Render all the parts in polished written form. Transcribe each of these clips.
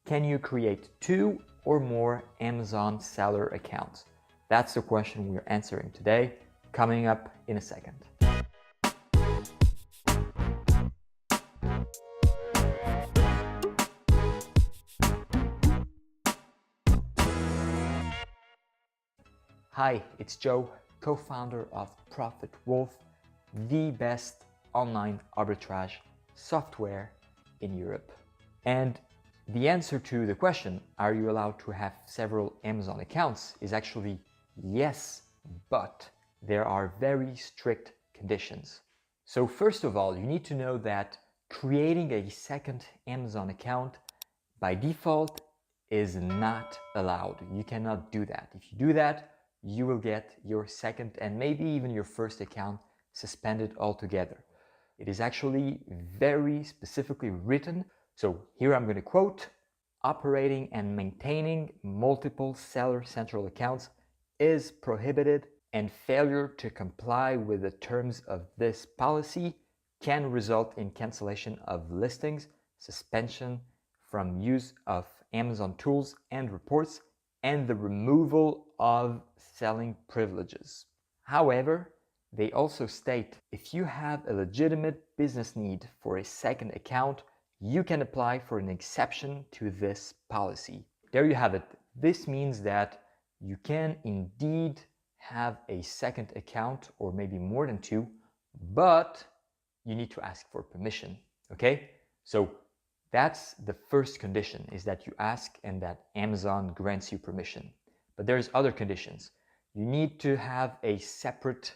Can you create 2 or more Amazon seller accounts? That's the question we're answering today, coming up in a second. Hi, it's Joe, co-founder of Profit Wolf, the best online arbitrage software in Europe. And the answer to the question, are you allowed to have several Amazon accounts, is actually yes, but there are very strict conditions. So first of all, you need to know that creating a second Amazon account by default is not allowed. You cannot do that. If you do that, you will get your second and maybe even your first account suspended altogether. It is actually very specifically written. So here I'm going to quote, operating and maintaining multiple seller central accounts is prohibited, and failure to comply with the terms of this policy can result in cancellation of listings, suspension from use of Amazon tools and reports, and the removal of selling privileges. However, they also state if you have a legitimate business need for a second account, you can apply for an exception to this policy. There you have it. This means that you can indeed have a second account or maybe more than 2, but you need to ask for permission, okay? So that's the first condition, is that you ask and that Amazon grants you permission. But there's other conditions. You need to have a separate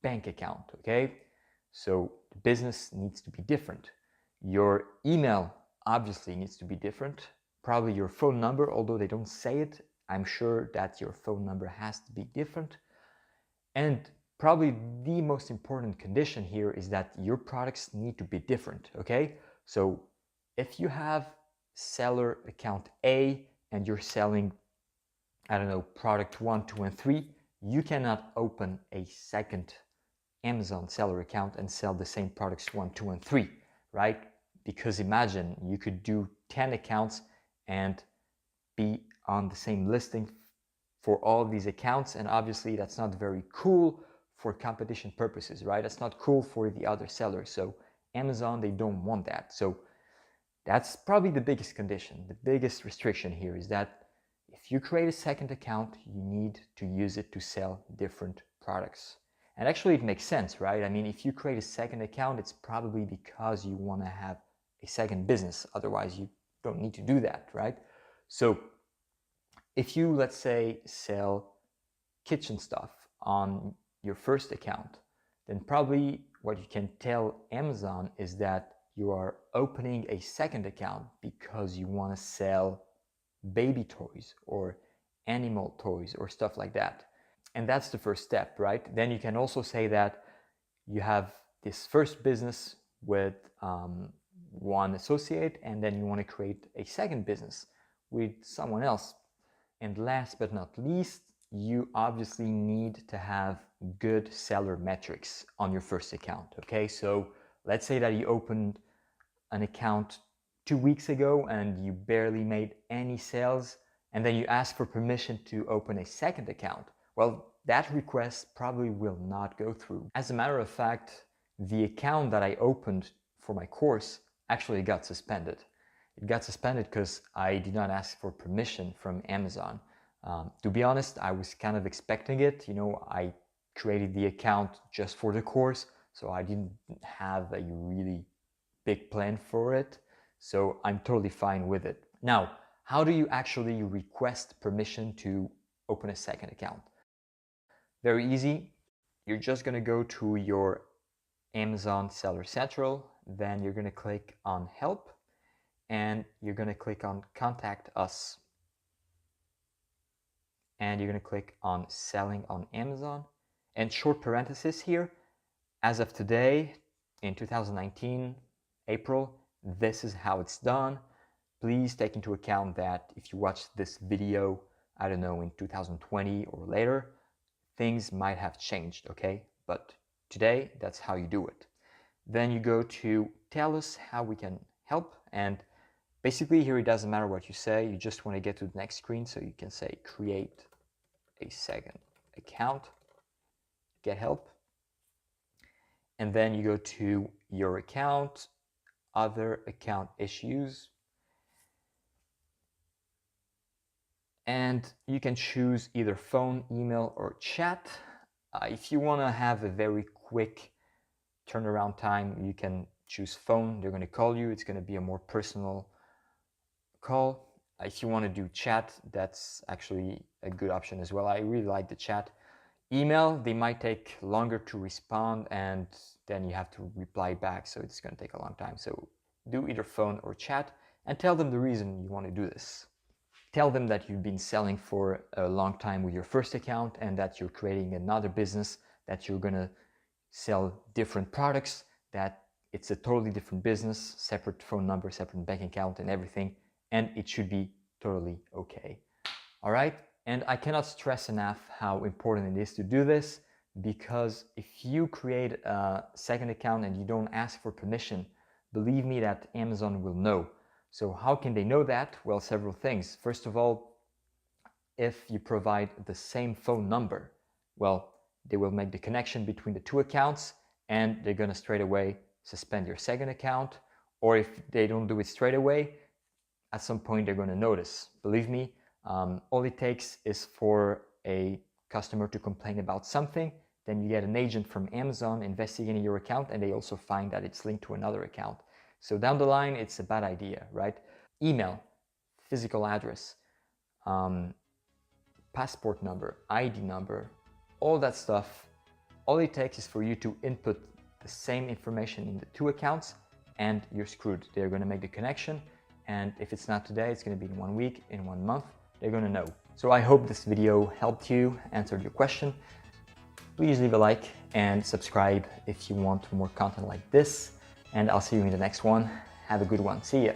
bank account, okay? So the business needs to be different. Your email obviously needs to be different. Probably your phone number, although they don't say it, I'm sure that your phone number has to be different. And probably the most important condition here is that your products need to be different, okay? So if you have seller account A and you're selling, I don't know, product 1, 2, and 3, you cannot open a second Amazon seller account and sell the same products 1, 2, and 3, right? Because imagine you could do 10 accounts and be on the same listing for all of these accounts, and obviously that's not very cool for competition purposes, right? That's not cool for the other sellers. So Amazon, they don't want that. So that's probably the biggest condition. The biggest restriction here is that if you create a second account, you need to use it to sell different products. And actually it makes sense, right? I mean, if you create a second account, it's probably because you want to have a second business. Otherwise, you don't need to do that, right? So if you, let's say, sell kitchen stuff on your first account, then probably what you can tell Amazon is that you are opening a second account because you want to sell baby toys or animal toys or stuff like that. And that's the first step, right? Then you can also say that you have this first business with one associate, and then you want to create a second business with someone else. And last but not least, you obviously need to have good seller metrics on your first account, okay? So let's say that you opened an account 2 weeks ago and you barely made any sales, and then you ask for permission to open a second account. Well, that request probably will not go through. As a matter of fact, the account that I opened for my course actually got suspended. It got suspended because I did not ask for permission from Amazon. To be honest, I was kind of expecting it. You know, I created the account just for the course, so I didn't have a really big plan for it. So I'm totally fine with it. Now, how do you actually request permission to open a second account? Very easy. You're just going to go to your Amazon Seller Central, then you're going to click on Help, and you're going to click on Contact Us. And you're going to click on Selling on Amazon. And short parenthesis here, as of today, in 2019, April, this is how it's done. Please take into account that if you watch this video, I don't know, in 2020 or later, things might have changed, okay? But today, that's how you do it. Then you go to tell us how we can help, and Basically, here it doesn't matter what you say, you just want to get to the next screen, so you can say create a second account, get help, and then you go to your account, other account issues, and you can choose either phone, email, or chat. If you want to have a very quick turnaround time, you can choose phone. They're going to call you. It's going to be a more personal call. If you want to do chat, that's actually a good option as well. I really like the chat. Email, they might take longer to respond, and then you have to reply back, so it's going to take a long time. So do either phone or chat, and tell them the reason you want to do this. Tell them that you've been selling for a long time with your first account and that you're creating another business, that you're going to sell different products, that it's a totally different business, separate phone number, separate bank account and everything, and it should be totally okay. All right? And I cannot stress enough how important it is to do this, because if you create a second account and you don't ask for permission, believe me that Amazon will know. So how can they know that? Well, several things. First of all, if you provide the same phone number, well, they will make the connection between the two accounts, and they're going to straight away suspend your second account. Or if they don't do it straight away, at some point they're going to notice. Believe me, all it takes is for a customer to complain about something, then you get an agent from Amazon investigating your account, and they also find that it's linked to another account. So down the line, it's a bad idea, right? Email, physical address, passport number, ID number, all that stuff. All it takes is for you to input the same information in the two accounts, and you're screwed. They're going to make the connection, and if it's not today, it's going to be in 1 week, in 1 month. They're going to know. So I hope this video helped you, answered your question. Please leave a like and subscribe if you want more content like this, and I'll see you in the next one. Have a good one. See ya.